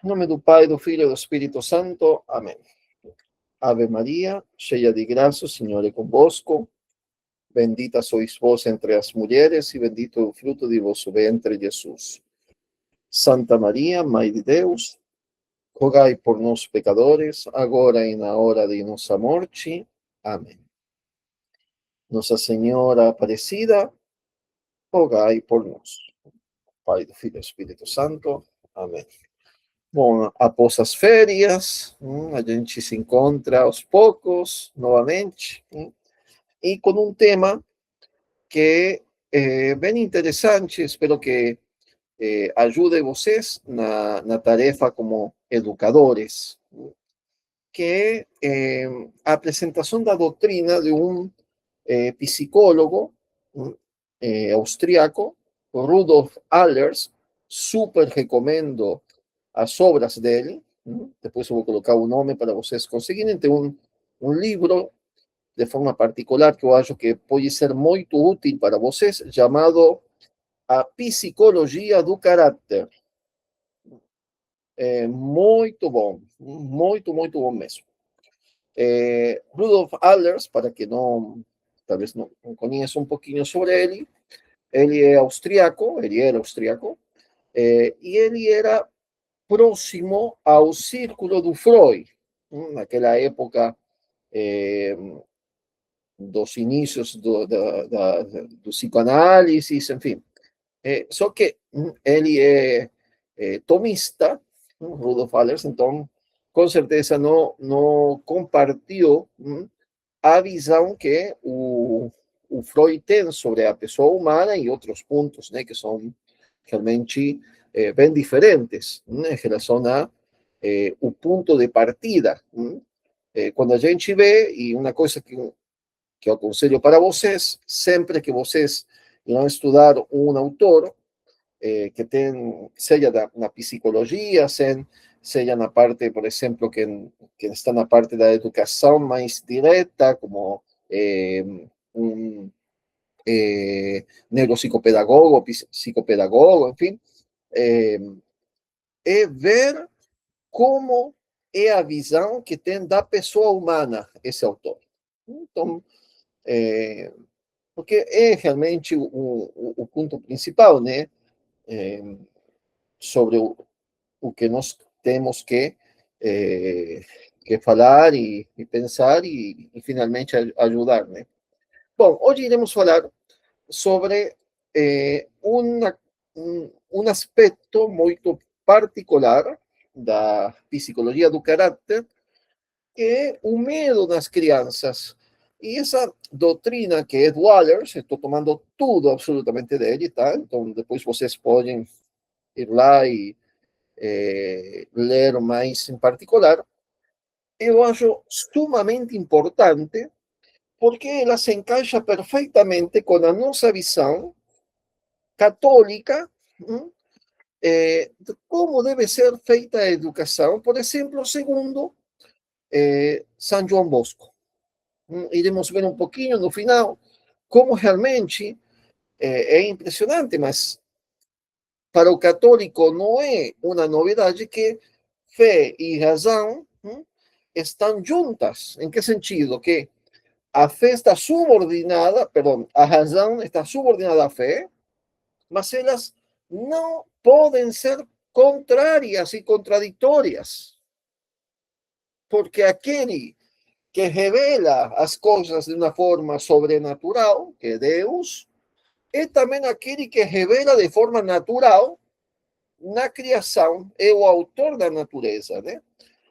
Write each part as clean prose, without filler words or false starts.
Em nome do Pai, do Filho e do Espírito Santo. Amém. Ave Maria, cheia de graça, o Senhor é convosco. Bendita sois vós entre as mulheres e bendito é o fruto de vosso ventre, Jesus. Santa Maria, Mãe de Deus, rogai por nós, pecadores, agora e na hora de nossa morte. Amém. Nossa Senhora Aparecida, rogai por nós. Pai, do Filho e do Espírito Santo. Amém. Bom, após as férias, a gente se encontra aos poucos, novamente, e com um tema que é bem interessante. Espero que ajude vocês na tarefa como educadores, que é a apresentação da doutrina de um psicólogo austríaco, Rudolf Allers. Super recomendo as obras dele. Depois eu vou colocar o nome para vocês conseguirem. Tem um livro de forma particular que eu acho que pode ser muito útil para vocês, chamado A Psicologia do Caráter. É muito bom mesmo. Rudolf Allers, para quem não, talvez não conheça um pouquinho sobre ele é austríaco, ele era austríaco, e ele era próximo ao círculo do Freud, naquela época dos inícios do psicoanálise, enfim. Só que ele é tomista, Rudolf Allers, então, com certeza não compartilhou a visão que o Freud tem sobre a pessoa humana e outros pontos, né, que são realmente bem diferentes, em relação a o ponto de partida. Quando a gente vê, e uma coisa que eu aconselho para vocês, sempre que vocês vão estudar um autor que tem, seja na psicologia, seja na parte, por exemplo, que está na parte da educação mais direta, como um neuropsicopedagogo, psicopedagogo, enfim, é ver como é a visão que tem da pessoa humana esse autor. Então, porque é realmente o ponto principal, né? Sobre o que nós temos que falar e pensar e finalmente ajudar, né? Bom, hoje iremos falar sobre um aspecto muito particular da psicologia do caráter, que é o medo nas crianças. E essa doutrina que é do Wallers, estou tomando tudo absolutamente dele, tá? Então depois vocês podem ir lá e ler mais em particular. Eu acho sumamente importante porque ela se encaixa perfeitamente com a nossa visão católica de como deve ser feita a educação, por exemplo, segundo São João Bosco. Iremos ver um pouquinho no final como realmente é impressionante, mas para o católico não é uma novidade que fé e razão estão juntas. Em que sentido? Que a fé está subordinada, perdão, a razão está subordinada à fé, mas elas não podem ser contrárias e contraditórias, porque aquele que revela as coisas de uma forma sobrenatural, que é Deus, é também aquele que revela de forma natural na criação, é o autor da natureza, né?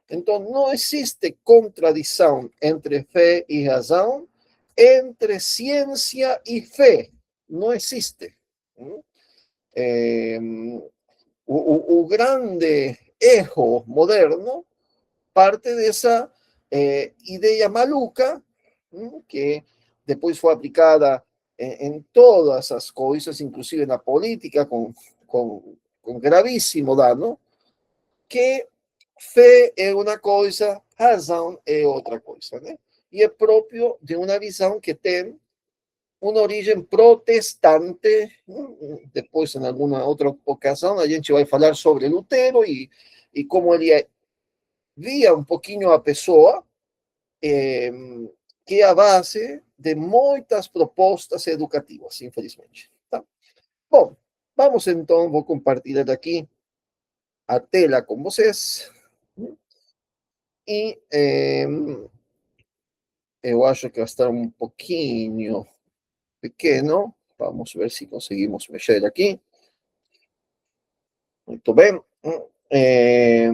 Então, não existe contradição entre fé e razão, entre ciência e fé. Não existe. O grande erro moderno parte dessa ideia maluca, que depois foi aplicada em todas as coisas, inclusive na política, com gravíssimo dano, que fé é uma coisa, razão é outra coisa, né? E é próprio de uma visão que tem uma origem protestante. Depois, em alguma outra ocasião, a gente vai falar sobre Lutero e e como ele via um pouquinho a pessoa, é, que é a base de muitas propostas educativas, infelizmente. Tá? Bom, vamos então, vou compartilhar aqui a tela com vocês. E eu acho que vai estar um pouquinho pequeno. Vamos ver se conseguimos mexer aqui. Muito bem. Eh,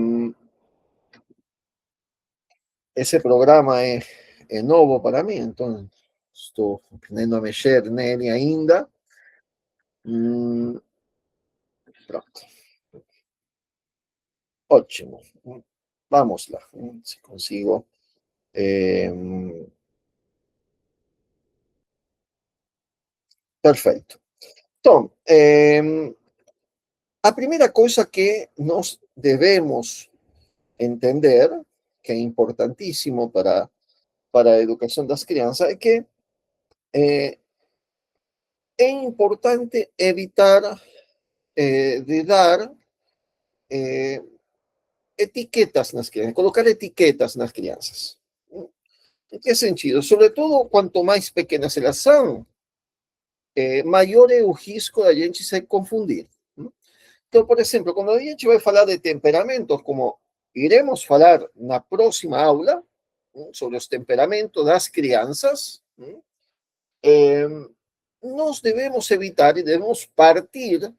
esse programa é novo para mim, então estou aprendendo a mexer nele ainda. Pronto. Ótimo. Vamos lá. Se consigo. Perfeito. Então, a primeira coisa que nós devemos entender, que é importantíssimo para a educação das crianças, é que é importante evitar de dar etiquetas nas crianças, colocar etiquetas nas crianças. Em que sentido? Sobretudo, quanto mais pequenas elas são, maior é o risco da gente se confundir. Então, por exemplo, quando a gente vai falar de temperamentos, como iremos falar na próxima aula, sobre os temperamentos das crianças, nós devemos evitar e devemos partir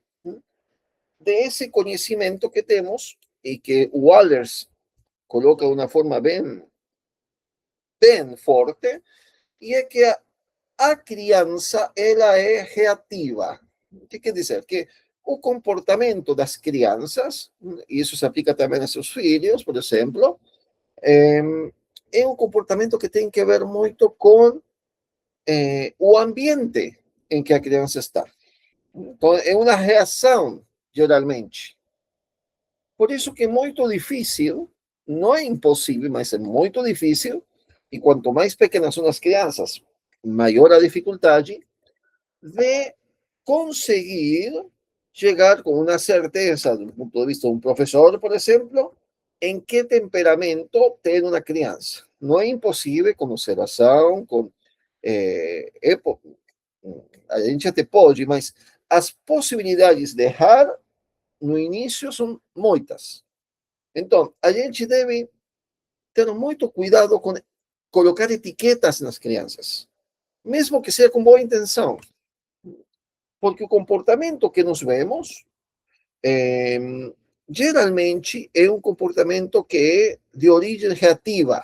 desse conhecimento que temos e que o Wallace coloca de uma forma bem forte, e é que a criança ela é reativa. O que quer dizer? Que o comportamento das crianças, e isso se aplica também a seus filhos, por exemplo, é um comportamento que tem que ver muito com o ambiente em que a criança está. Então, é uma reação, geralmente. Por isso que é muito difícil, não é impossível, mas é muito difícil, e quanto mais pequenas são as crianças, maior a dificuldade de conseguir chegar com uma certeza, do ponto de vista de um professor, por exemplo, em que temperamento tem uma criança. Não é impossível com observação, com a gente até pode, mas as possibilidades de errar no início são muitas. Então, a gente deve ter muito cuidado com colocar etiquetas nas crianças, mesmo que seja com boa intenção, porque o comportamento que nós vemos geralmente é um comportamento que é de origem reativa.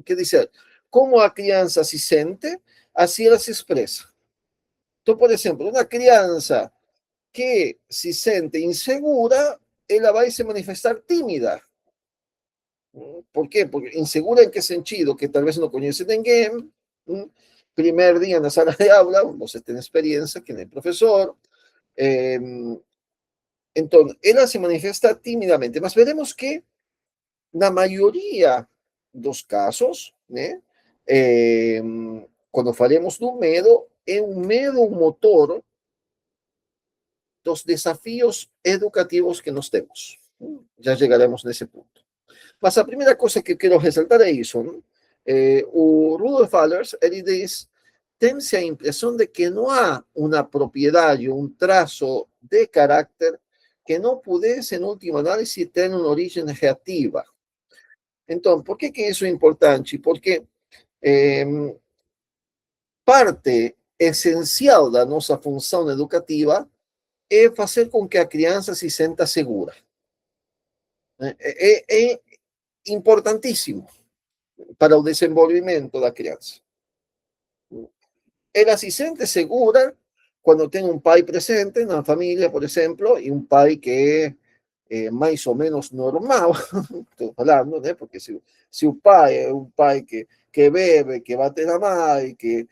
Quer dizer, como a criança se sente, assim ela se expressa. Então, por exemplo, uma criança que se sente insegura, ela vai se manifestar tímida. Por quê? Porque insegura em que sentido? Que talvez não conhece ninguém. Primeiro dia na sala de aula, você tem experiência, que nem professor. Então, ela se manifesta tímidamente, mas veremos que na maioria dos casos, né, quando falamos do medo, é um medo motor dos desafios educativos que nós temos. Já chegaremos nesse ponto. Mas a primeira coisa que quero ressaltar é isso. O Rudolf Allers, ele diz, tem-se a impressão de que não há uma propriedade, um traço de caráter que não pudesse, em última análise, ter uma origem reativa. Então, por que isso é importante? Porque parte essencial da nossa função educativa é fazer com que a criança se sinta segura. É importantíssimo para o desenvolvimento da criança. Ela se sente segura quando tem um pai presente na família, por exemplo, e um pai que é mais ou menos normal, estou falando, né? Porque se o pai é um pai que bebe, que bate na mãe, que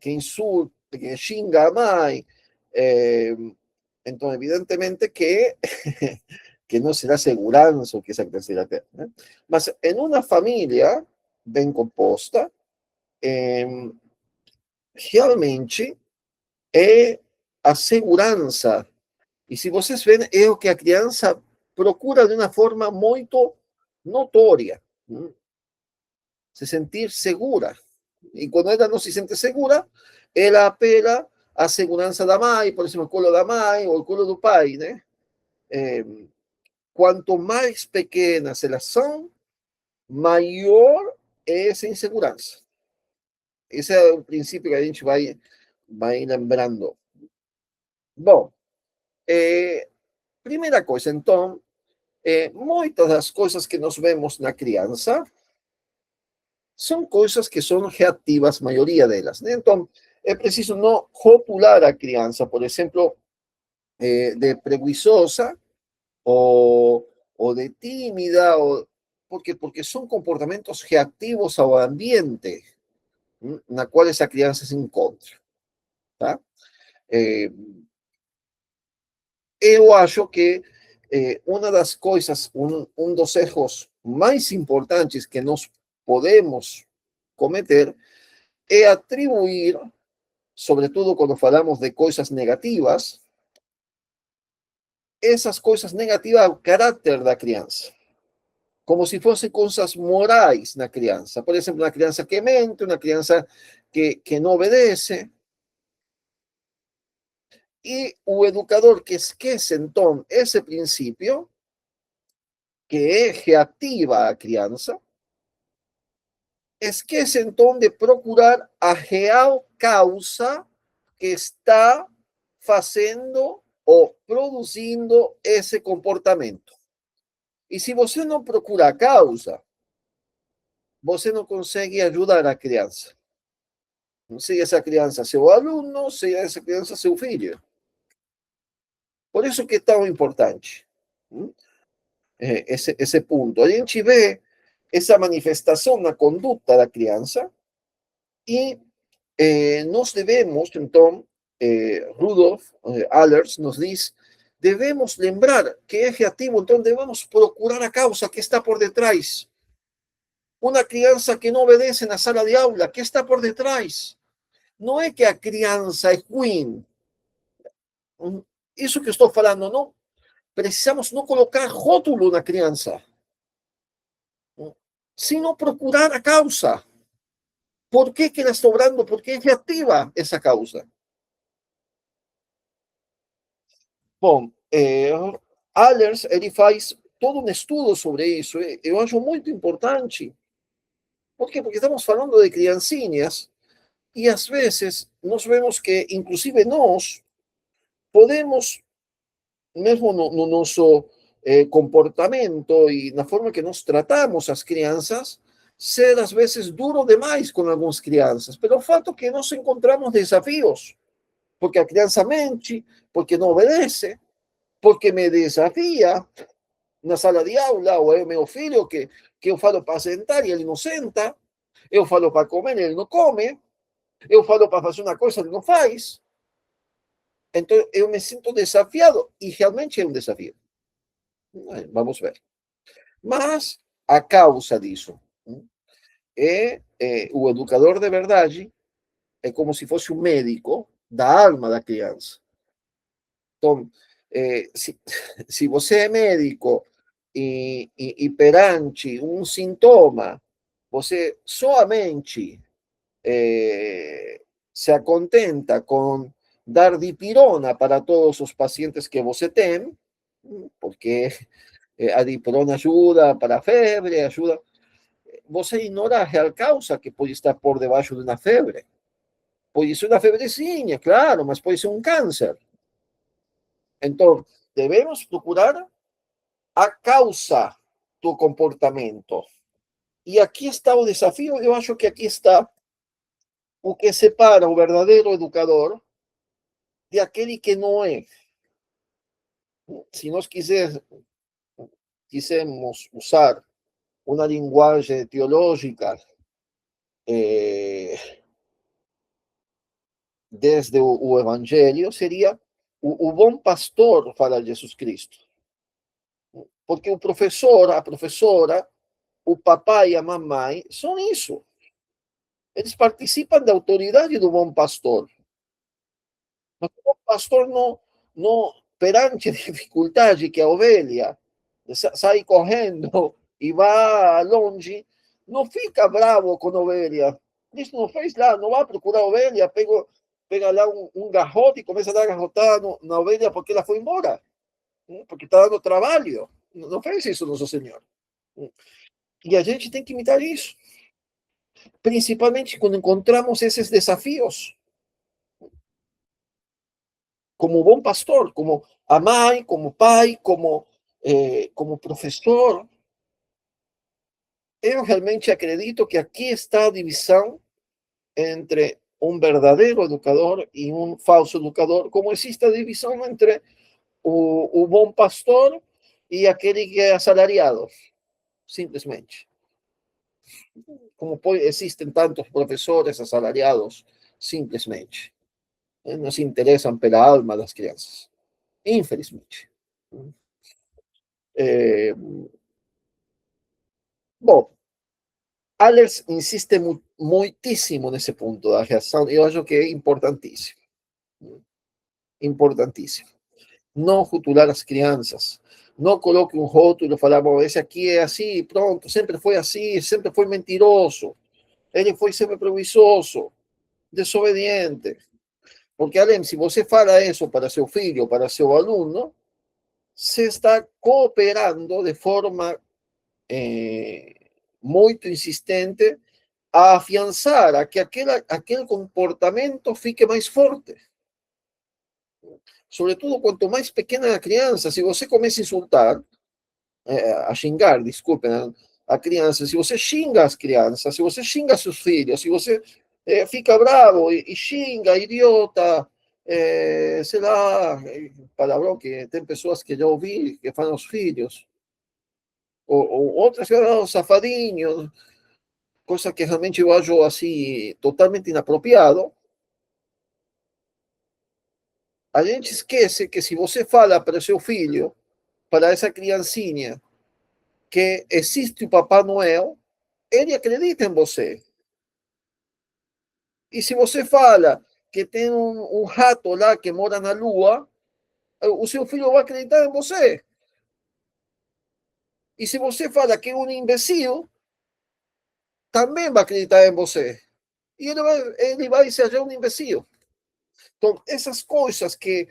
insulta, que xinga a mãe, então, evidentemente que, que não será segurança o que essa criança irá ter. Né? Mas em uma família bem composta, realmente é a segurança. E se vocês veem, é o que a criança procura de uma forma muito notória se sentir segura. E quando ela não se sente segura, ela apela à segurança da mãe, por exemplo, o colo da mãe ou o colo do pai, né? É, quanto mais pequenas elas são, maior é essa insegurança. Esse é o princípio que a gente vai lembrando. Bom, primeira coisa, então, muitas das coisas que nós vemos na criança são coisas que são reativas, a maioria delas, né? Então, é preciso não rotular a criança, por exemplo, de preguiçosa ou de tímida, porque são comportamentos reativos ao ambiente na qual essa criança se encontra, tá? Eh, eu acho que uma das coisas, dos erros mais importantes que nós podemos cometer é atribuir, sobretudo quando falamos de coisas negativas, essas coisas negativas ao caráter da criança, como se fossem coisas morais na criança. Por exemplo, uma criança que mente, uma criança que não obedece, e o educador que esquece, então, esse princípio, que é reativa a criança, esquece, então, de procurar a real causa que está fazendo ou produzindo esse comportamento. E se você não procura a causa, você não consegue ajudar a criança. Se essa criança seu aluno, se essa criança seu filho. Por isso que é tão importante esse ponto. A gente vê essa manifestação na conduta da criança e nós devemos, então, Rudolf Allers nos diz, devemos lembrar que é reativo, então devemos procurar a causa que está por detrás. Uma criança que não obedece na sala de aula, que está por detrás? Não é que a criança é ruim. Isso que estou falando, não precisamos não colocar rótulo na criança, sino procurar a causa. Por que ela está obrando? Por que é reativa essa causa? Bom, Allers, ele faz todo um estudo sobre isso. Eu acho muito importante. Por quê? Porque estamos falando de criancinhas e às vezes nós vemos que, inclusive nós, podemos, mesmo no nosso comportamento e na forma que nós tratamos as crianças, ser às vezes duro demais com algumas crianças. Pero o fato é que nós encontramos desafios, porque a criança mente, porque não obedece, porque me desafia na sala de aula, ou é o meu filho que eu falo para sentar e ele não senta, eu falo para comer e ele não come, eu falo para fazer uma coisa e ele não faz. Então eu me sinto desafiado e realmente é um desafio. Vamos ver. Mas a causa disso o educador de verdade é como se fosse um médico da alma da criança. Então, se você é médico e perante um sintoma, você somente se acontenta com dar dipirona para todos os pacientes que você tem, porque a dipirona ajuda para a febre, ajuda. Você ignora a real causa que pode estar por debaixo de uma febre. Pode ser uma febrezinha, claro, mas pode ser um câncer. Então, devemos procurar a causa do comportamento. E aqui está o desafio, eu acho que aqui está o que separa o verdadeiro educador de aquele que não é. Se nós quisermos usar uma linguagem teológica desde o Evangelho, seria o bom pastor para Jesus Cristo. Porque o professor, a professora, o papai e a mamãe são isso. Eles participam da autoridade do bom pastor. Mas o bom pastor não perante a dificuldade que a ovelha sai correndo e vai longe, não fica bravo com a ovelha. Isso não fez lá, não vai procurar a ovelha, pega lá garrote e começa a dar garrotada na ovelha porque ela foi embora, porque está dando trabalho. Não fez isso nosso Senhor. E a gente tem que imitar isso, principalmente quando encontramos esses desafios, como bom pastor, como a mãe, como pai, como professor. Eu realmente acredito que aqui está a divisão entre um verdadeiro educador e um falso educador, como existe a divisão entre o bom pastor e aquele que é assalariado, simplesmente. Como existen tantos professores assalariados, simplesmente. Não se interessam pela alma das crianças, infelizmente. É, bom, Alex insiste muitíssimo nesse ponto da reação, e eu acho que é importantíssimo. Importantíssimo. Não rotular as crianças. Não coloque um rótulo e falar, bom, esse aqui é assim, pronto, sempre foi assim, sempre foi mentiroso, ele foi sempre preguiçoso, desobediente. Porque, além, se você fala isso para seu filho, para seu aluno, você está cooperando de forma muito insistente a afiançar a que aquele comportamento fique mais forte. Sobretudo, quanto mais pequena a criança, se você começa a insultar, a xingar, desculpem, a criança, se você xinga as crianças, se você xinga seus filhos, se você fica bravo e xinga, idiota, sei lá, palavrão que tem pessoas que já ouvi que falam aos filhos, ou outras que falam safadinhos, coisa que realmente eu acho assim totalmente inapropriado. A gente esquece que se você fala para seu filho, para essa criancinha, que existe o Papai Noel, ele acredita em você. E se você fala que tem um rato lá que mora na lua, o seu filho vai acreditar em você. E se você fala que é um imbecil, também vai acreditar em você. E ele vai se achar um imbecil. Então, essas coisas que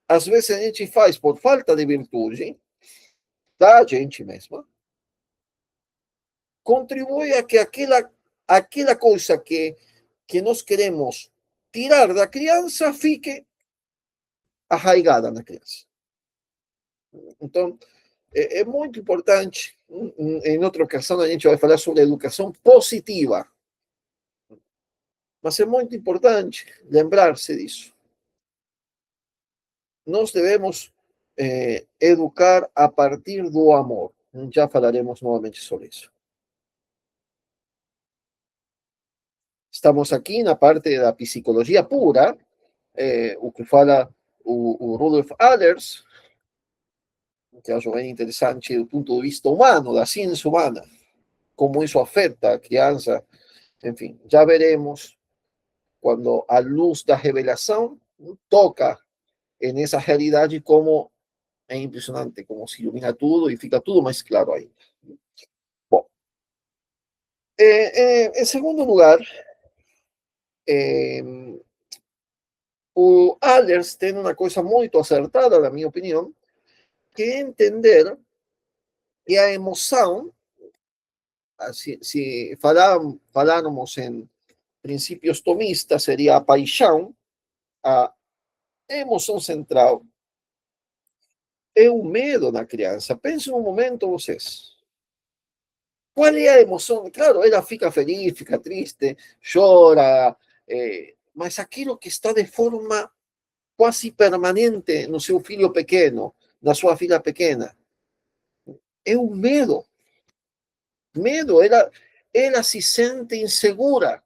às vezes a gente faz por falta de virtude da gente mesma, contribui a que aquela coisa que nós queremos tirar da criança fique arraigada na criança. Então, é muito importante. Em outra ocasião, a gente vai falar sobre educação positiva, mas é muito importante lembrar-se disso. Nós devemos educar a partir do amor. Já falaremos novamente sobre isso. Estamos aqui na parte da psicologia pura, o que fala o Rudolf Allers, que acho bem interessante do ponto de vista humano, da ciência humana, como isso afeta a criança. Enfim, já veremos quando a luz da revelação toca nessa realidade, como é impressionante, como se ilumina tudo e fica tudo mais claro aí. Bom, em segundo lugar, o Allers tem uma coisa muito acertada, na minha opinião, que é entender que a emoção, se falarmos em princípios tomistas, seria a paixão, a emoção central é o medo na criança. Pense um momento, vocês. Qual é a emoção? Claro, ela fica feliz, fica triste, chora, mas aquilo que está de forma quase permanente no seu filho pequeno, na sua filha pequena, é o medo. Medo, ela se sente insegura.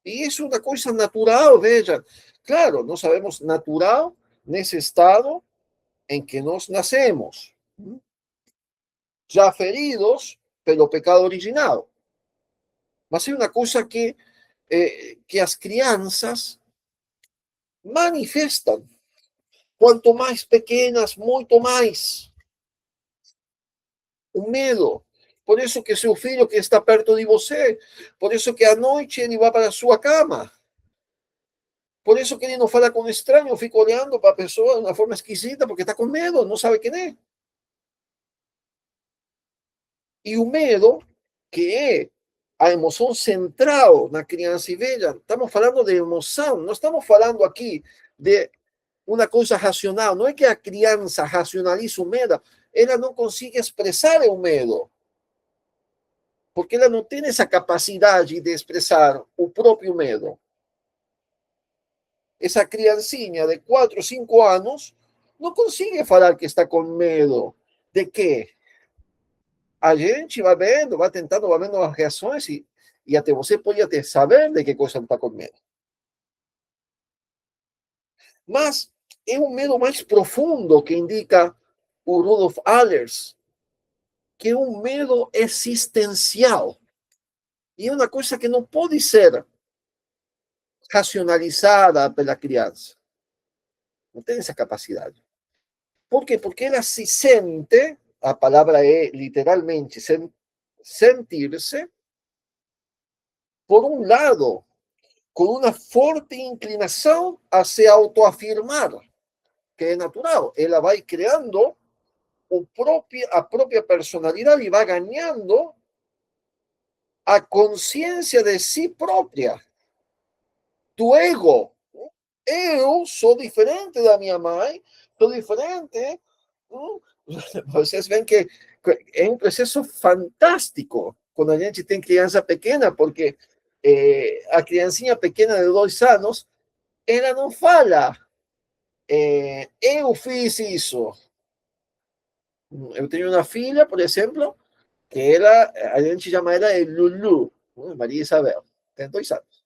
E isso é uma coisa natural, veja. Claro, nós sabemos natural nesse estado em que nós nascemos, já feridos pelo pecado original. Mas é uma coisa que as crianças manifestam. Quanto mais pequenas, muito mais. um medo. Por isso que seu filho que está perto de você, por isso que à noite ele vai para a sua cama, por isso que ele não fala com o estranho, fica olhando para a pessoa de uma forma esquisita, porque está com medo, não sabe quem é. E o medo, que é a emoção central na criança, e veja, estamos falando de emoção, não estamos falando aqui de uma coisa racional, não é que a criança racionaliza o medo, ela não consegue expressar o medo, porque ela não tem essa capacidade de expressar o próprio medo. Essa criancinha de 4 ou 5 anos não consegue falar que está com medo. De quê? A gente vai vendo, vai tentando, vai vendo as reações e até você pode até saber de que coisa está com medo. Mas é um medo mais profundo que indica o Rudolf Allers, que é um medo existencial. E é uma coisa que não pode ser racionalizada pela criança. Não tem essa capacidade. Por quê? Porque ela se sente, a palavra é literalmente sentir-se, por um lado, com uma forte inclinação a se autoafirmar, que é natural. Ela vai criando a própria personalidade e vai ganhando a consciência de si própria, do ego. Eu sou diferente da minha mãe, sou diferente. Vocês veem que é um processo fantástico quando a gente tem criança pequena, porque a criancinha pequena de 2 anos, ela não fala, eu fiz isso. Eu tenho uma filha, por exemplo, que ela, a gente chama ela de Lulu, Maria Isabel, tem 2 anos.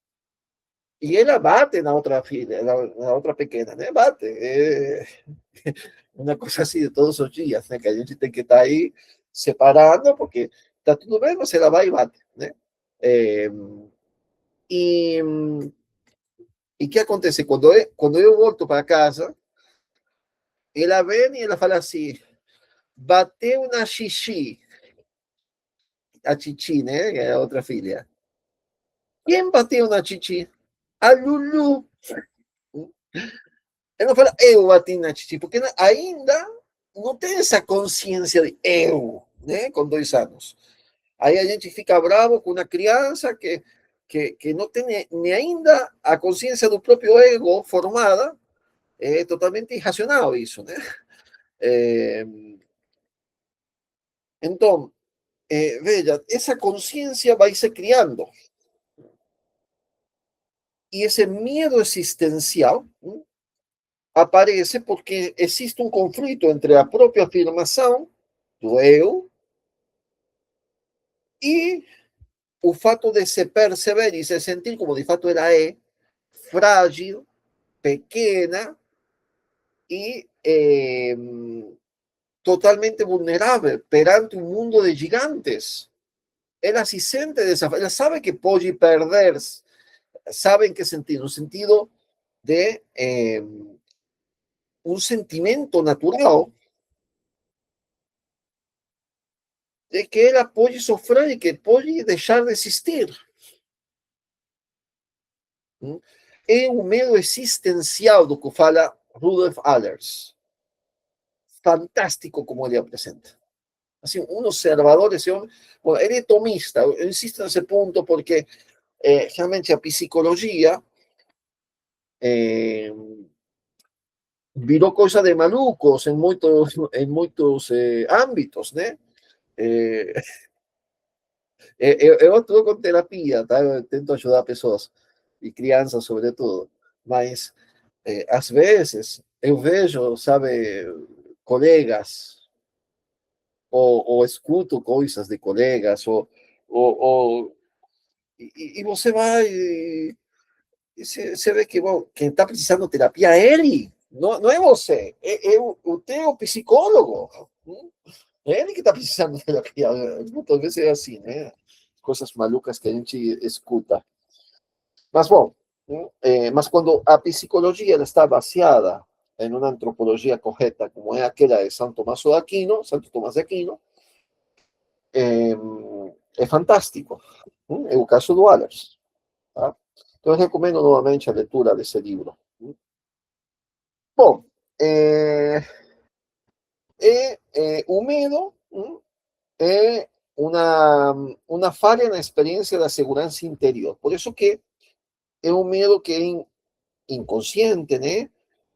E ela bate na outra filha, na outra pequena, né? Bate. É uma coisa assim de todos os dias, né? Que a gente tem que estar aí separando, porque está tudo bem, mas ela vai e bate, né? É, e, e que acontece? Quando eu volto para casa, ela vem e ela fala assim, bateu na xixi, a Chichi, né? Que é a outra filha. Quem bateu na Chichi? A Lulu. Ela não fala, eu bati na Chichi, porque ainda não tem essa consciência de eu, né? Com 2 anos. Aí a gente fica bravo com uma criança que não tem nem ainda a consciência do próprio ego formada, é totalmente irracional isso, né? É, então, veja, essa consciência vai se criando. E esse medo existencial, né, aparece porque existe um conflito entre a própria afirmação do eu e o fato de se perceber e se sentir como de fato ela é, frágil, pequena e totalmente vulnerável perante um mundo de gigantes. Ela se sente ela sabe que pode perder, sabe em que sentido? No sentido de um sentimento natural de que ela pode sofrer e que pode deixar de existir. É um medo existencial do que fala Rudolf Allers. Fantástico como ele apresenta. Assim, um observador, esse homem, bueno, ele é tomista, eu insisto nesse ponto porque realmente a psicologia virou coisa de malucos em muitos ámbitos, né? Eh, eu atuo com terapia, tá? Eu tento ajudar pessoas, e crianças sobretudo, mas às vezes eu vejo, sabe, colegas, ou escuto coisas de colegas, e você vai, e você vê que bom, quem está precisando de terapia é ele, não é você, é o teu psicólogo. É ele que está precisando de terapia. Muitas vezes é assim, né? Coisas malucas que a gente escuta. Mas, bom, mas quando a psicologia ela está baseada em uma antropologia correta, como é aquela de Santo Tomás de Aquino, eh, é fantástico. É o caso do Allers. Tá? Então, eu recomendo novamente a leitura desse livro. Bom, o medo é uma falha na experiência da segurança interior. Por isso que é um medo que é inconsciente, né?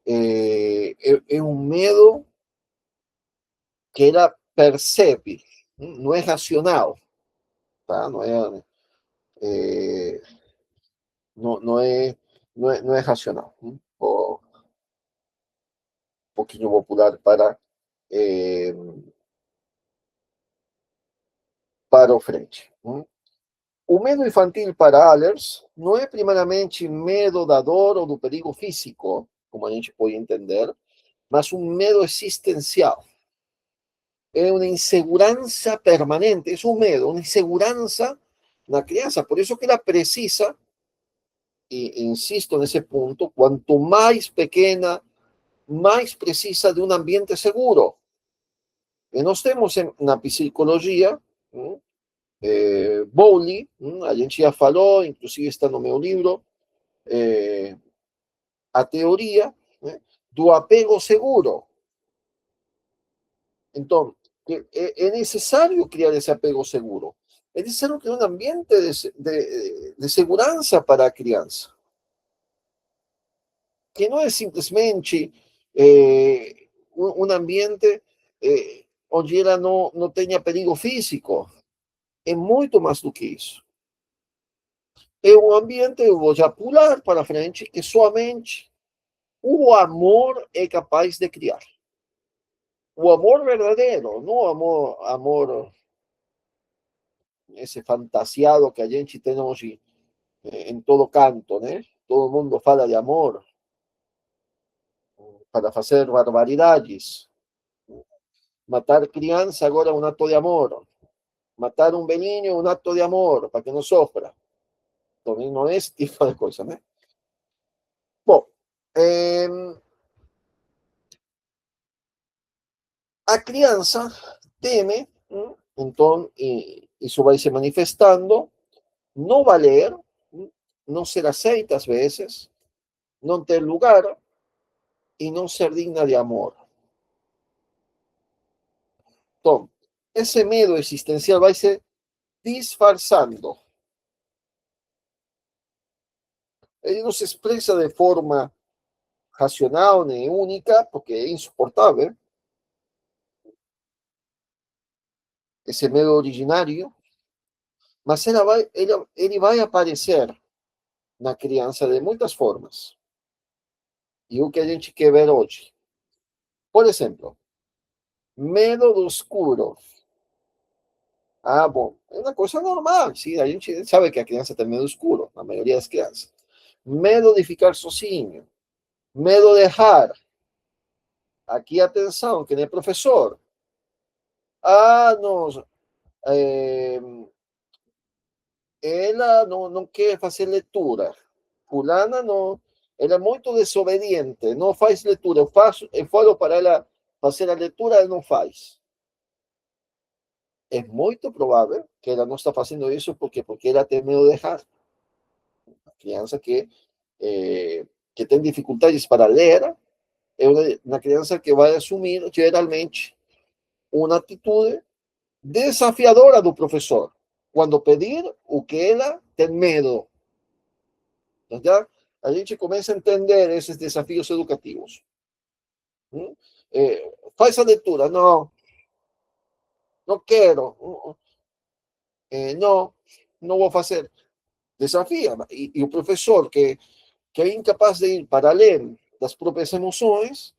É um medo que ela percebe, não é racional, tá? É, não, é, não é racional. Um pouquinho vou pular eh, para o frente. O medo infantil para Allers não é primeiramente medo da dor ou do perigo físico, como a gente pode entender, mas um medo existencial. É uma insegurança permanente, é um medo, uma insegurança na criança. Por isso que ela precisa, e insisto nesse ponto, quanto mais pequena, mais precisa de um ambiente seguro. E nós temos na psicologia, Bowley, a gente já falou, inclusive está no meu livro, a teoria, né, do apego seguro. Então, é necessário criar esse apego seguro. É necessário criar um ambiente de segurança para a criança, que não é simplesmente um ambiente onde ela não tenha perigo físico. É muito mais do que isso. É um ambiente, eu vou já pular para frente, que somente o amor é capaz de criar. O amor verdadeiro, não o amor esse fantasiado que a gente tem hoje em todo canto, né? Todo mundo fala de amor para fazer barbaridades. Matar criança agora é um ato de amor. Matar um velhinho é um ato de amor, para que não sofra. Então, não é esse tipo de coisa, né? Bom, a criança teme, então isso vai se manifestando, não valer, não ser aceita às vezes, não ter lugar e não ser digna de amor. Então, esse medo existencial vai se disfarçando. Ele não se expressa de forma racional nem única, porque é insuportável. Esse medo originário, mas ele vai aparecer na criança de muitas formas. E o que a gente quer ver hoje. Por exemplo, medo do escuro. Ah, bom, é uma coisa normal, sim, a gente sabe que a criança tem medo escuro, a maioria das crianças. Medo de ficar sozinho, medo de errar. Aqui, atenção, que nem professor. Ah, não, é, ela não quer fazer leitura. Fulana não, ela é muito desobediente, não faz leitura. Eu falo para ela fazer a leitura, ela não faz. É muito provável que ela não está fazendo isso porque ela tem medo de errar. A criança que tem dificuldades para ler é uma criança que vai assumir, geralmente, uma atitude desafiadora do professor, quando pedir o que ela tem medo. Então, a gente começa a entender esses desafios educativos. Faz a leitura, não quero, não vou fazer. Desafia. E o professor que é incapaz de ir para além das próprias emoções,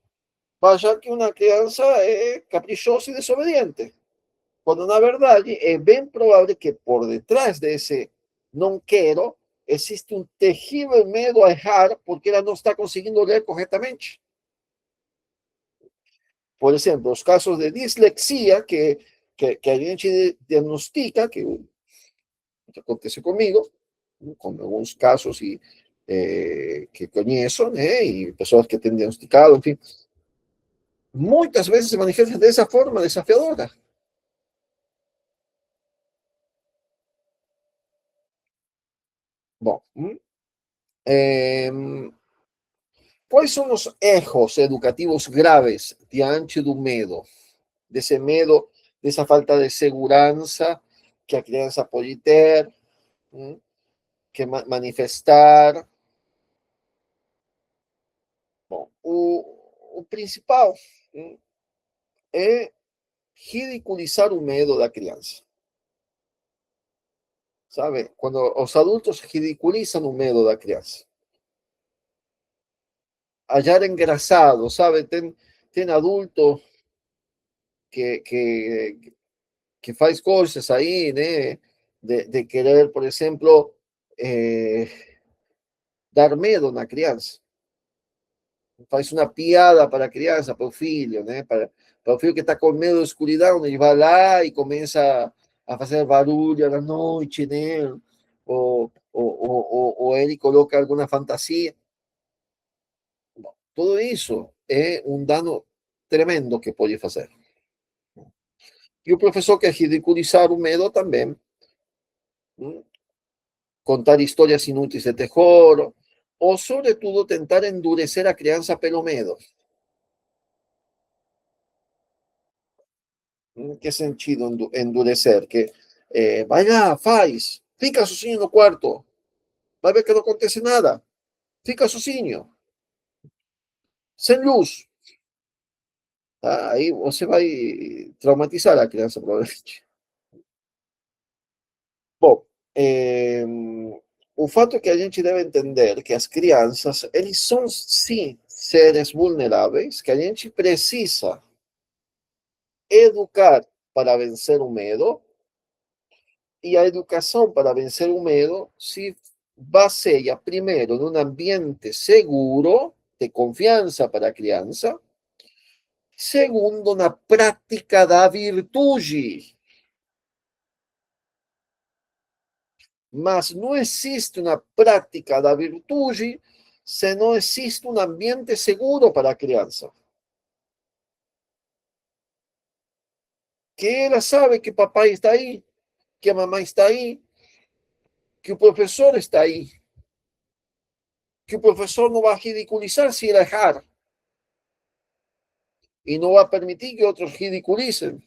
vai achar que uma criança é caprichosa e desobediente. Quando, na verdade, é bem provável que por detrás desse não quero, existe um terrível medo a errar porque ela não está conseguindo ler corretamente. Por exemplo, os casos de dislexia que a gente diagnostica, que acontece comigo, com alguns casos que conheço, né, e pessoas que têm diagnosticado, enfim, muitas vezes se manifestam dessa forma desafiadora. Bom, quais são os erros educativos graves diante do medo? Desse medo, dessa falta de segurança que a criança pode ter, que manifestar. Bom, o principal é ridiculizar o medo da criança. Sabe? Quando os adultos ridiculizam o medo da criança. Hallar engraçado, sabe? Tem adulto que faz coisas aí, né? De querer, por exemplo, dar medo na criança. Faz uma piada para a criança, para o filho, né? Para o filho que está com medo da escuridão, ele vai lá e começa a fazer barulho na noite, né? Ou ele coloca alguma fantasia. Bom, tudo isso é um dano tremendo que pode fazer. E o professor quer ridiculizar o medo também, contar histórias inúteis de terror, ou, sobretudo, tentar endurecer a criança pelo medo. ¿En qué sentido endurecer? Que vaya, faz, fica sozinho no quarto, vai ver que não acontece nada, fica sozinho, sem luz. Tá? Aí você vai traumatizar a criança, provavelmente. Bom, o fato é que a gente deve entender que as crianças, eles são, sim, seres vulneráveis, que a gente precisa educar para vencer o medo, e a educação para vencer o medo se baseia, primeiro, num ambiente seguro, de confiança para a criança, segundo, na prática da virtude. Mas não existe uma prática da virtude se não existe um ambiente seguro para a criança. Que ela sabe que papai está aí, que a mamãe está aí, que o professor está aí, que o professor não vai ridiculizar se ela errar e não vai permitir que outros ridiculicem.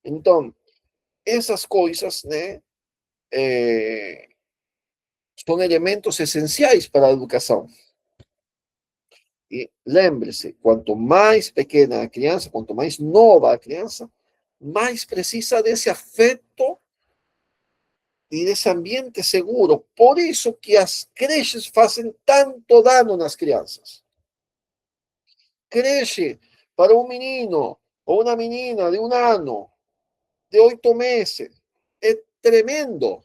Então, essas coisas, né, são elementos essenciais para a educação. E lembre-se, quanto mais pequena a criança, quanto mais nova a criança, mais precisa desse afeto e desse ambiente seguro. Por isso que as creches fazem tanto dano nas crianças. Creche para um menino ou uma menina de 1 ano, de 8 meses, é tremendo.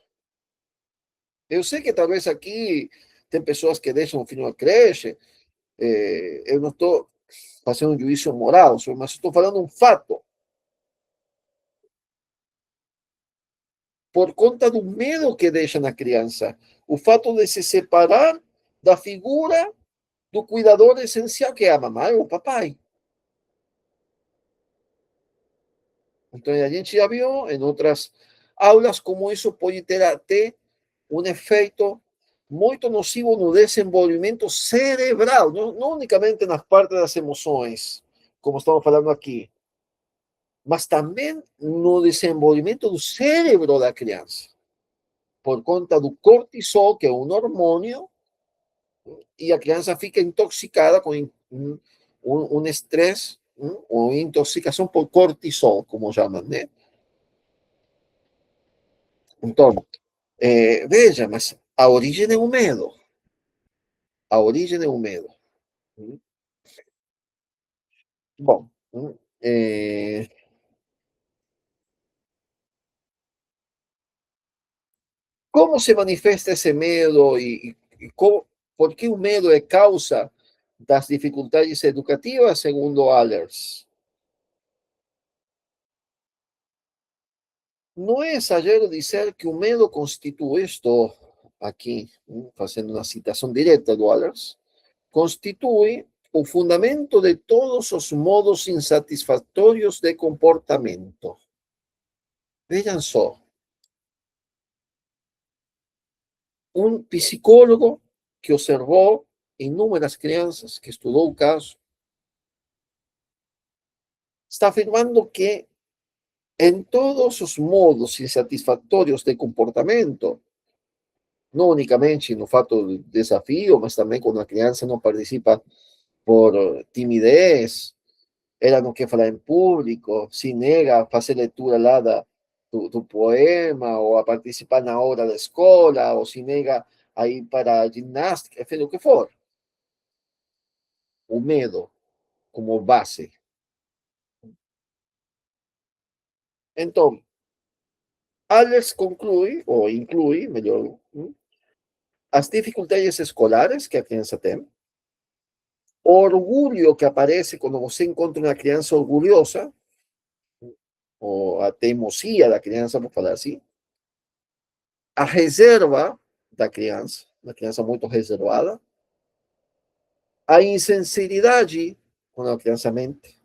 Eu sei que talvez aqui tem pessoas que deixam o filho na creche. Eu não estou fazendo um juízo moral, mas estou falando um fato. Por conta do medo que deixa na criança. O fato de se separar da figura do cuidador essencial, que é a mamãe ou o papai. Então, a gente já viu em outras aulas como isso pode ter até um efeito muito nocivo no desenvolvimento cerebral, não unicamente nas partes das emoções, como estamos falando aqui, mas também no desenvolvimento do cérebro da criança, por conta do cortisol, que é um hormônio, e a criança fica intoxicada com um estresse, ou intoxicação por cortisol, como chamam, né? Então, veja, mas a origem é o medo. A origem é o medo. Bom, como se manifesta esse medo e por que o medo é causa das dificuldades educativas, segundo Allers? Não é exagero dizer que o medo constitui isto, aqui, fazendo uma citação direta do Allers, constitui o fundamento de todos os modos insatisfatórios de comportamento. Vejam só, Un psicólogo que observó inúmeras crianças, que estudió un caso, está afirmando que en todos sus modos insatisfactorios de comportamento, no únicamente no fato de desafío, mas também quando a criança não participa por timidez, ela não quer falar em público, se nega a fazer leitura lá do poema, ou a participar na hora da escola, ou se nega a ir para a ginástica, enfim, o que for. O medo como base. Então, Alex conclui, ou inclui, melhor, as dificuldades escolares que a criança tem, o orgulho que aparece quando você encontra uma criança orgulhosa, ou a teimosia da criança, por falar assim, a reserva da criança, uma criança muito reservada, a insinceridade quando a criança mente,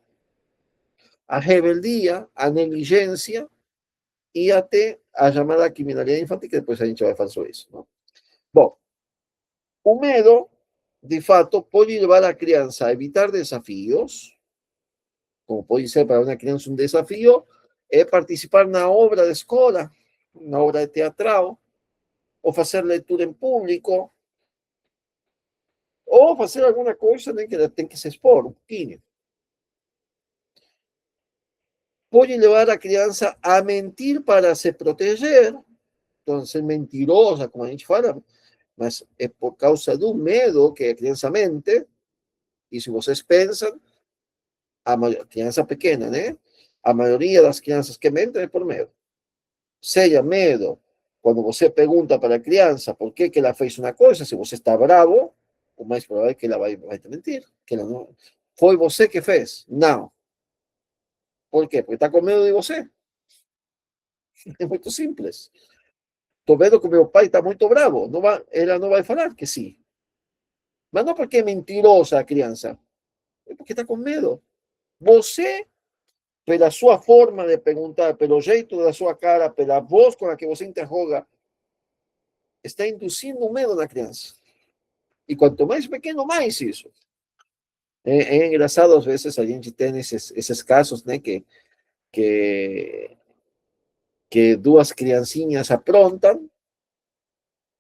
a rebeldia, a negligência e até a chamada criminalidade infantil, que depois a gente vai falar sobre isso. Não? Bom, o medo, de fato, pode levar a criança a evitar desafios, como pode ser para uma criança um desafio, é participar na obra da escola, na obra de teatral, ou fazer leitura em público, ou fazer alguma coisa né, que ela tem que se expor um pouquinho. Pode levar a criança a mentir para se proteger, então ser mentirosa, como a gente fala, mas é por causa do medo que a criança mente, e se vocês pensam, a criança pequena, né? A maioria das crianças que mentem é por medo. Seja medo, quando você pergunta para a criança por que ela fez uma coisa, se você está bravo, o mais provável é que ela vai te mentir. Que ela não... Foi você que fez? Não. Por quê? Porque está com medo de você. É muito simples. Estou vendo que meu pai está muito bravo. Não vai, ela não vai falar que sim. Mas não porque é mentirosa a criança. É porque está com medo. Você, pela sua forma de perguntar, pelo jeito da sua cara, pela voz com a que você interroga, está induzindo medo na criança. E quanto mais pequeno, mais isso. É engraçado, às vezes, a gente tem esses casos, né, que duas criancinhas aprontam,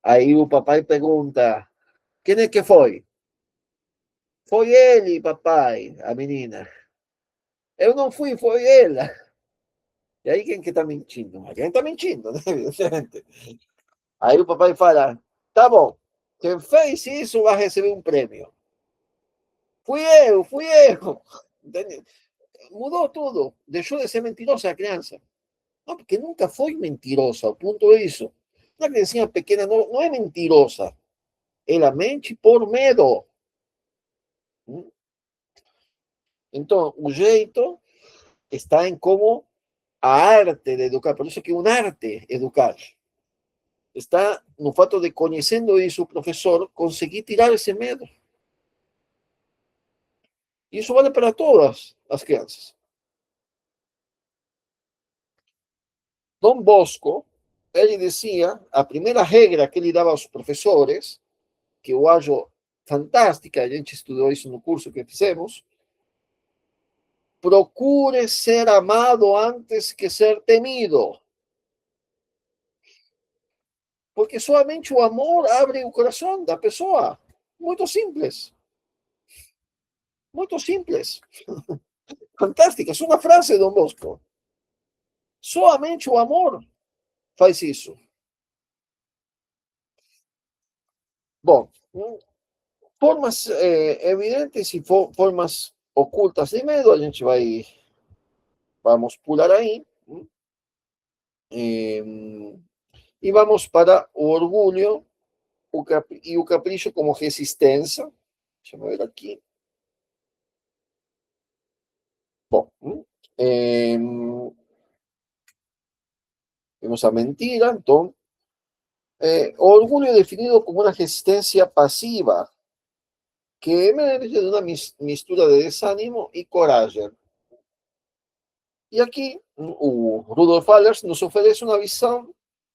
aí o papai pergunta, quem é que foi? Foi ele, papai, a menina. Eu não fui, foi ela. E aí quem que está mentindo? Alguém está mentindo, né? Aí o papai fala, tá bom, quem fez isso vai receber um prêmio. Fui eu. Entendeu? Mudou tudo. Deixou de ser mentirosa a criança. Não, porque nunca foi mentirosa. O ponto é isso. Uma criancinha pequena não é mentirosa. Ela mente por medo. Então, o jeito está em como a arte de educar. Por isso que é uma arte educar. Está no fato de, conhecendo isso, o professor conseguir tirar esse medo. E isso vale para todas as crianças. Dom Bosco, ele dizia, a primeira regra que ele dava aos professores, que eu acho fantástica, a gente estudou isso no curso que fizemos, procure ser amado antes que ser temido. Porque somente o amor abre o coração da pessoa. Muito simples. Muito simples. Fantástica. É uma frase, Dom Bosco. Somente o amor faz isso. Bom, formas evidentes e formas ocultas de medo, a gente vamos pular aí. E vamos para o orgulho e o capricho como resistência. Deixa eu ver aqui. Bom, eh, vamos a mentira, então. O orgullo es definido como una resistencia pasiva que emerge de una mistura de desánimo y coraje. Y aquí Rudolf Allers nos ofrece una visión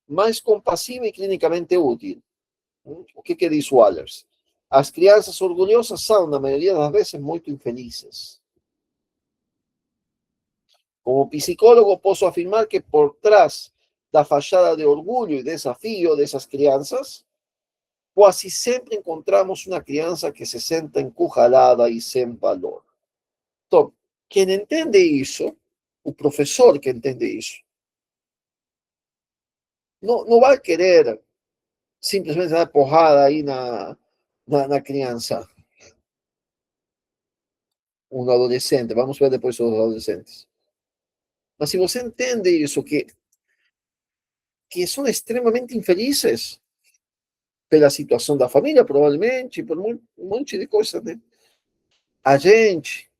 más compasiva y clínicamente útil. O que diz Wallace? As crianças orgulhosas são, na maioria das vezes, muito infelizes. Como psicólogo, posso afirmar que por trás da fachada de orgulho e desafio dessas crianças, quase sempre encontramos uma criança que se senta encurralada e sem valor. Então, quem entende isso, o professor que entende isso, não vai querer simplesmente dar porrada aí na criança, um adolescente. Vamos ver depois os adolescentes. Mas se você entende isso, que são extremamente infelizes pela situação da família, provavelmente, por um monte de coisas, né? A gente,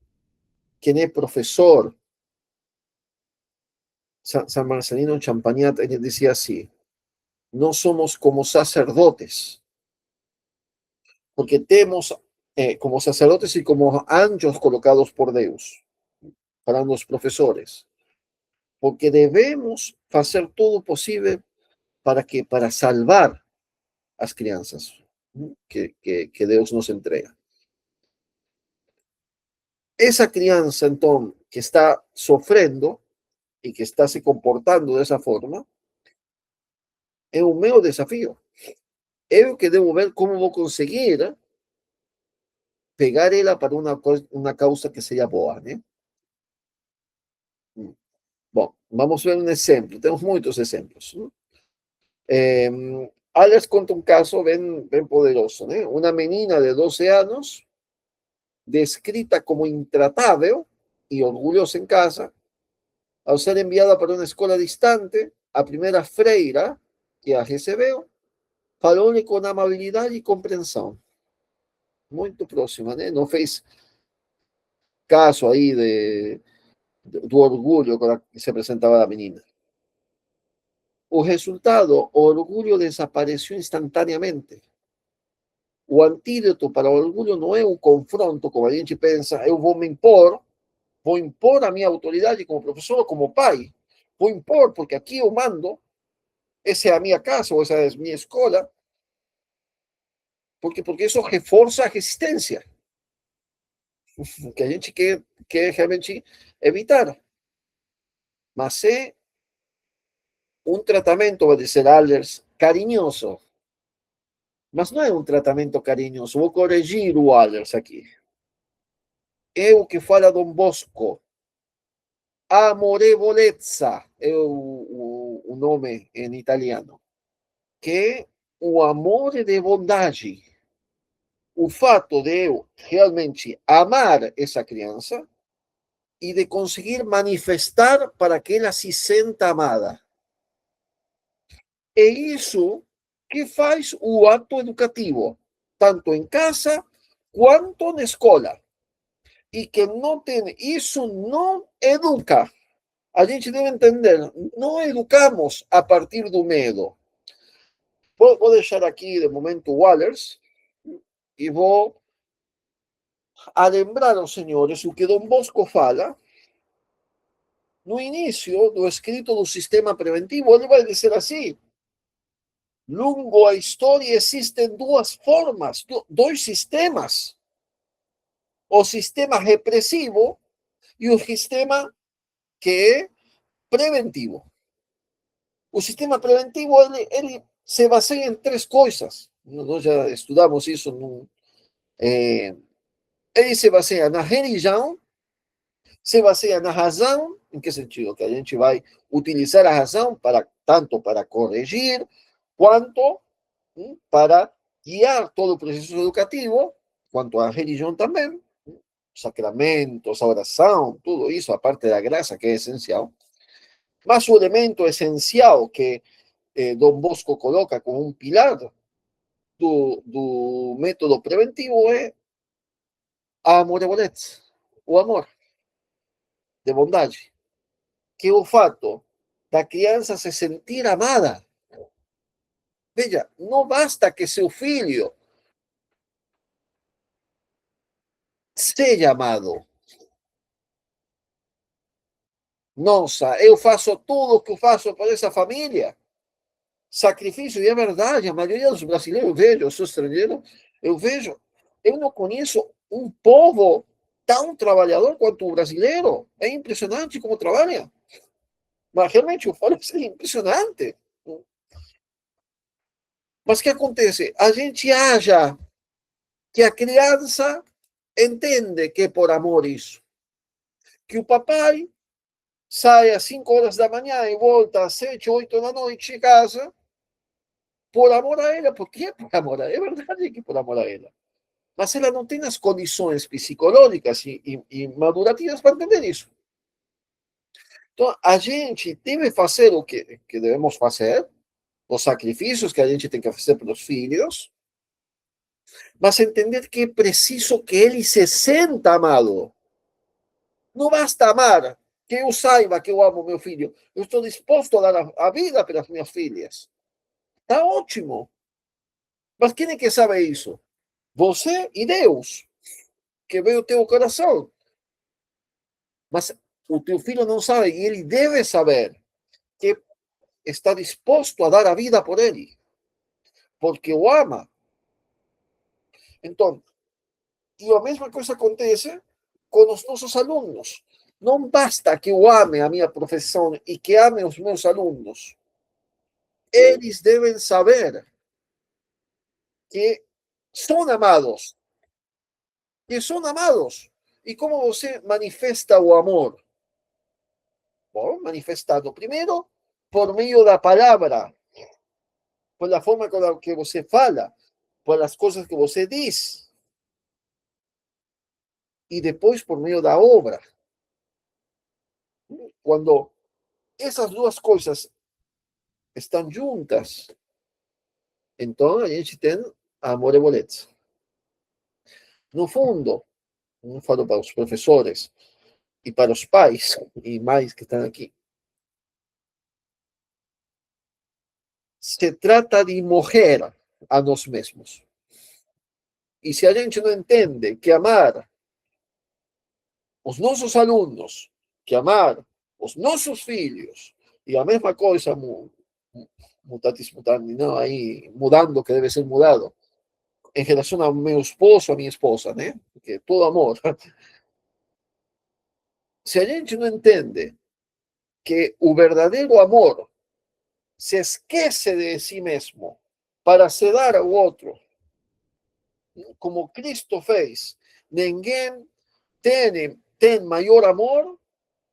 quem é professor, San Marcelino Champagnat dizia assim, não somos como sacerdotes, porque temos como sacerdotes e como anjos colocados por Deus, para os professores, porque devemos fazer todo possível para salvar as crianças que Deus nos entrega. Essa criança, então, que está sofrendo e que está se comportando dessa forma, é o meu desafio. Eu que devo ver como vou conseguir pegar ela para uma causa que seja boa, né? Bom, vamos ver um exemplo. Temos muitos exemplos. Alias conta um caso bem poderoso, né? Uma menina de 12 anos, descrita como intratável e orgulhosa em casa, ao ser enviada para uma escola distante, a primeira freira que a recebeu falou-lhe com amabilidade e compreensão. Muito próxima, né? Não fez caso aí do orgulho com que se apresentava a menina. O resultado, o orgulho desapareció instantaneamente. O antídoto para o orgulho não é um confronto, como a gente pensa, eu vou impor a minha autoridade como professor, como pai, vou impor, porque aqui eu mando, essa é a minha casa, ou essa é a minha escola, porque isso reforça a resistência, que a gente quer realmente evitar. Mas é um tratamento, vai dizer Allers, carinhoso. Mas não é um tratamento carinhoso. Vou corrigir o Allers aqui. É o que fala Dom Bosco. Amorevolezza é o nome em italiano. Que é o amor de bondade. O fato de eu realmente amar essa criança e de conseguir manifestar para que ela se sinta amada. É isso que faz o ato educativo, tanto em casa quanto na escola. E que não tem, isso não educa. A gente deve entender, não educamos a partir do medo. Vou deixar aqui de momento Wallace e vou a lembrar aos senhores o que Dom Bosco fala no início do escrito do sistema preventivo. Ele vai dizer assim: longo a história existem duas formas, dois sistemas. O sistema repressivo e o sistema que é preventivo. O sistema preventivo ele se baseia em três coisas. Nós já estudamos isso. Ele se baseia na religião, se baseia na razão. Em que sentido? Que a gente vai utilizar a razão para tanto para corrigir quanto para guiar todo o processo educativo, quanto a religião também, sacramentos, a oração, tudo isso, a parte da graça que é essencial. Mas o elemento essencial que Dom Bosco coloca como um pilar do método preventivo é a amorevolezza, o amor de bondade, que é o fato da criança se sentir amada. Veja, não basta que seu filho seja amado. Nossa, eu faço tudo o que eu faço por essa família. sacrifício, e é verdade, a maioria dos brasileiros, eu vejo, eu sou estrangeiro, eu vejo, eu não conheço um povo tão trabalhador quanto o brasileiro. É impressionante como trabalha. Mas realmente eu falo isso é impressionante. Mas o que acontece? A gente acha que a criança entende que é por amor isso. Que o papai sai às 5 horas da manhã e volta às 7, 8 da noite de casa por amor a ela. Por que por amor a ela? É verdade que por amor a ela. Mas ela não tem as condições psicológicas e madurativas para entender isso. Então, a gente deve fazer o que devemos fazer, os sacrifícios que a gente tem que fazer para os filhos, mas entender que é preciso que ele se sinta amado. Não basta amar, que eu saiba que eu amo meu filho. Eu estou disposto a dar a vida pelas minhas filhas. Está ótimo. Mas quem é que sabe isso? Você e Deus, que vê o teu coração. Mas o teu filho não sabe e ele deve saber que está disposto a dar a vida por ele, porque o ama. Então, e a mesma coisa acontece com os nossos alunos. Não basta que eu ame a minha profissão e que ame os meus alunos. Eles devem saber que são amados. Que são amados. E como você manifesta o amor? Bom, manifestado primeiro por meio da palavra, por la forma con la que você fala, por las cosas que você diz, e depois por meio da obra. Quando essas duas coisas estão juntas, então a gente tem amor e boleto. No fundo, não falo para os professores e para os pais e mães que estão aqui, se trata de morrer a nós mesmos. E se a gente não entende que amar os nossos alunos, que amar os nossos filhos, e a mesma coisa, mutatis mutandis, não, aí, mudando o que deve ser mudado, em relação ao meu esposo, a minha esposa, né? Porque é todo amor. Se a gente não entende que o verdadeiro amor se esquece de si mesmo para se dar ao outro, como Cristo fez, ninguém tem maior amor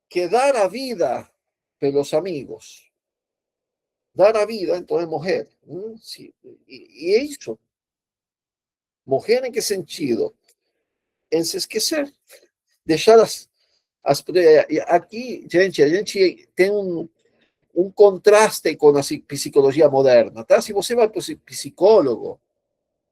que dar a vida pelos amigos. Dar a vida, então, é morrer. Sí. E é isso. Morrer em que sentido? Em se esquecer. Deixar aqui, gente, a gente tem um contraste com a psicologia moderna, tá? Se você vai para o psicólogo,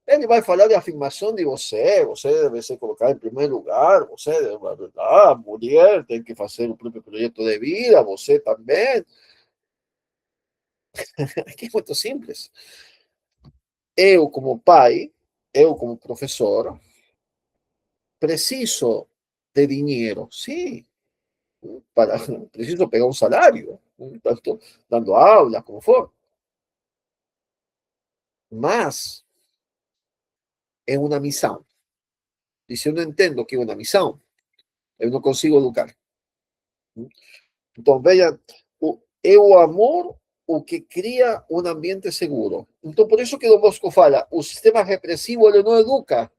ele vai falar de afirmação de você deve se colocar em primeiro lugar, você deve, a mulher tem que fazer o próprio projeto de vida, você também. Aqui é muito simples. Eu, como pai, eu, como professor, preciso de dinheiro, sim, para, preciso pegar um salário, tanto dando aula, como for, mas é uma missão. E se eu não entendo que é uma missão, eu não consigo educar. Então, veja, é o amor o que cria um ambiente seguro. Então, por isso que Dom Bosco fala, o sistema repressivo ele não educa.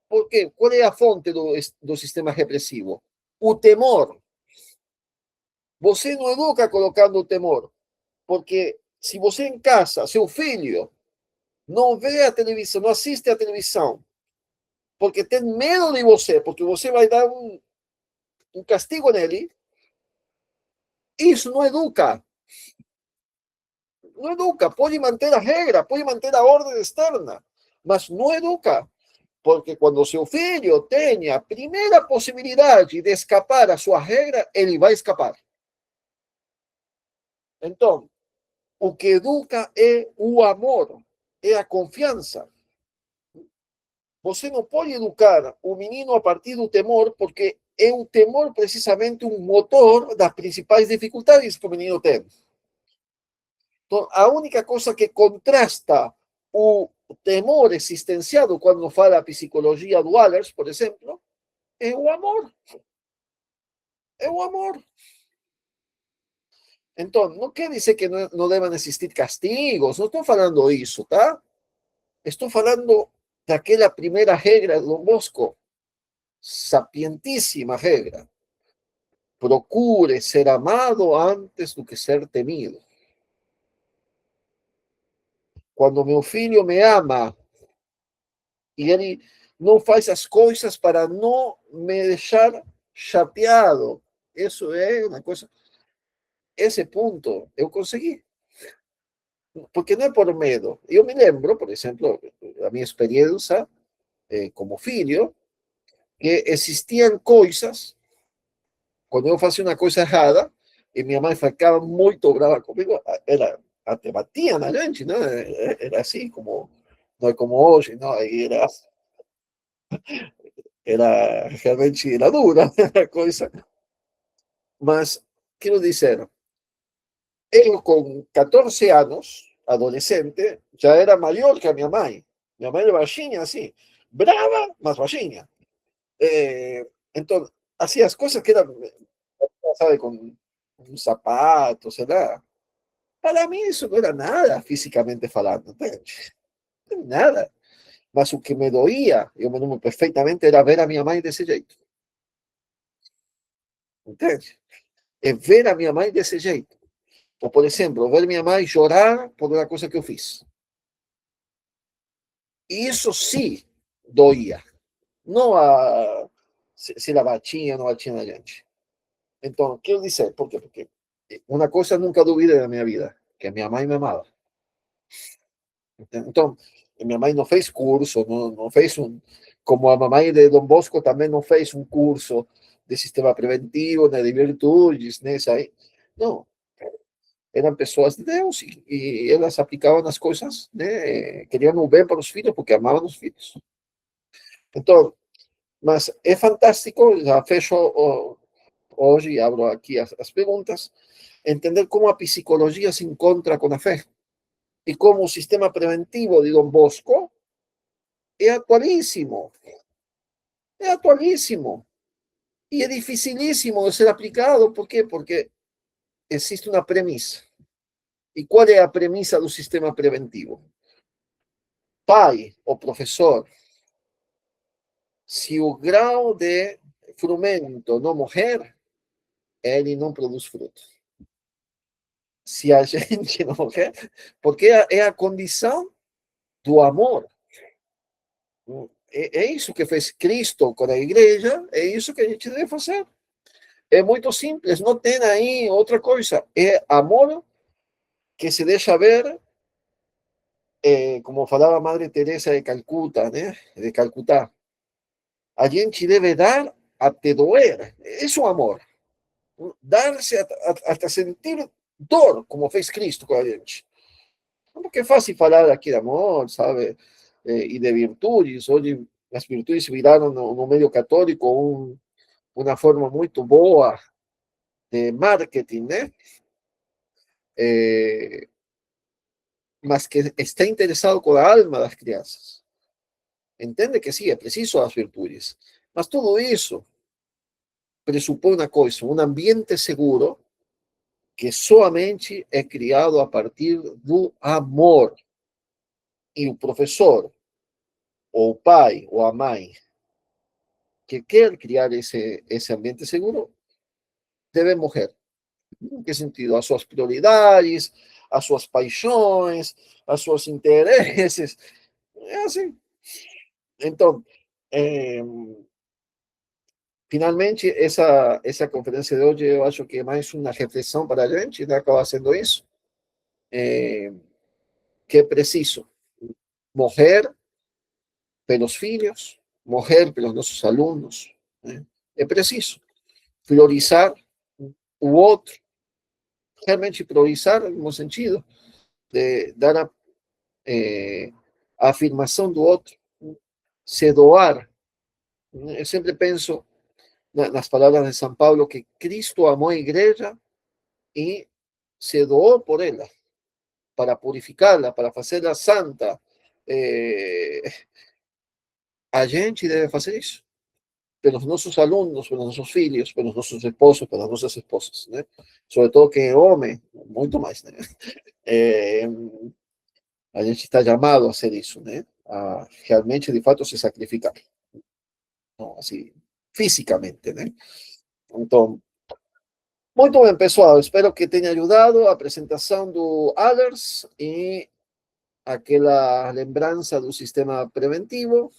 Por quê? Qual é a fonte do sistema repressivo? O temor. Você não educa colocando o temor, porque se você em casa, seu filho, não vê a televisão, não assiste a televisão, porque tem medo de você, porque você vai dar um castigo nele, isso não educa. Não educa. Pode manter a regra, pode manter a ordem externa, mas não educa. Porque quando seu filho tenha a primeira possibilidade de escapar a sua regra, ele vai escapar. Então, o que educa é o amor, é a confiança. Você não pode educar o menino a partir do temor, porque é o temor precisamente um motor das principais dificuldades que o menino tem. Então, a única coisa que contrasta o temor existenciado quando fala a psicologia do Allers, por exemplo, é o amor. É o amor. Então, não quer dizer que não devam existir castigos, não estou falando isso, tá? Estou falando daquela primeira regra do Dom Bosco, sapientíssima regra. Procure ser amado antes do que ser temido. Quando meu filho me ama e ele não faz as coisas para não me deixar chateado, isso é uma coisa. Esse ponto eu consegui. Porque não é por medo. Eu me lembro, por exemplo, a minha experiência como filho, que existiam coisas, quando eu fazia uma coisa errada, e minha mãe ficava muito brava comigo, ela até batia na gente, não? Era assim, como, não é como hoje, não? Era realmente era dura a coisa. Mas, quero dizer, eu com 14 anos, adolescente, já era maior que a minha mãe. Minha mãe era baixinha, assim, brava, mas baixinha. Então, hacía as coisas que eram, sabe, com um sapato, sei lá. Para mim isso não era nada, fisicamente falando, entende? Nada. Mas o que me doía, eu me lembro perfeitamente, era ver a minha mãe desse jeito, entende? É ver a minha mãe desse jeito. Ou, por exemplo, ver minha mãe chorar por uma coisa que eu fiz. E isso sim doía. Não a, se ela batia ou não batia na gente. Então, quero dizer, por quê? Porque uma coisa nunca duvidei da minha vida, que minha mãe me amava. Então, minha mãe não fez curso, não fez um. Como a mamãe de Dom Bosco também não fez um curso de sistema preventivo, né, de virtudes, né, isso aí. Não, eram pessoas de Deus e elas aplicavam as coisas, né, queriam o bem para os filhos porque amavam os filhos. Então, mas é fantástico, já fecho hoje, abro aqui as perguntas, entender como a psicologia se encontra com a fé e como o sistema preventivo de Dom Bosco é atualíssimo, é atualíssimo e é dificilíssimo de ser aplicado. Por quê? Porque existe uma premissa. E qual é a premissa do sistema preventivo? Pai ou professor, se o grau de frumento não morrer, ele não produz fruto. Se a gente não morrer, porque é a condição do amor. É isso que fez Cristo com a igreja, é isso que a gente deve fazer. É muito simples, não tem aí outra coisa. É amor que se deixa ver, como falava a Madre Teresa de Calcuta, né? De Calcutá. A gente deve dar até doer. Isso é o amor. Dar-se até sentir dor, como fez Cristo com a gente. Porque é fácil falar aqui de amor, sabe? E de virtudes. Hoje as virtudes viraram no meio católico uma forma muito boa de marketing, né? Eh, mas que está interessado com a alma das crianças. Entende que sim, é preciso as virtudes. Mas tudo isso pressupõe uma coisa, um ambiente seguro que somente é criado a partir do amor. E o professor, ou o pai, ou a mãe, que quer criar esse ambiente seguro, deve morrer. Em que sentido? As suas prioridades, as suas paixões, os seus interesses. É assim. Então, é, finalmente, essa conferência de hoje eu acho que é mais uma reflexão para a gente, né? Acaba sendo isso, é, que é preciso morrer pelos filhos, morrer pelos nossos alunos, né? É preciso priorizar o outro, realmente priorizar no sentido de dar a afirmação do outro, se doar. Eu sempre penso nas palavras de São Paulo que Cristo amou a igreja e se doou por ela. para purificarla, para hacerla santa, a gente debe hacer isso. Pelos nossos alunos, pelos nossos filhos, pelos nossos esposos, pelas nossas esposas, né? Sobre todo quem é homem, muito mais, né? É, a gente está chamado a ser isso, né? A realmente, de fato, se sacrificar, não, assim, fisicamente, né? Então, muito bem, pessoal. Espero que tenha ajudado a apresentação do ALERS e aquela lembrança do sistema preventivo.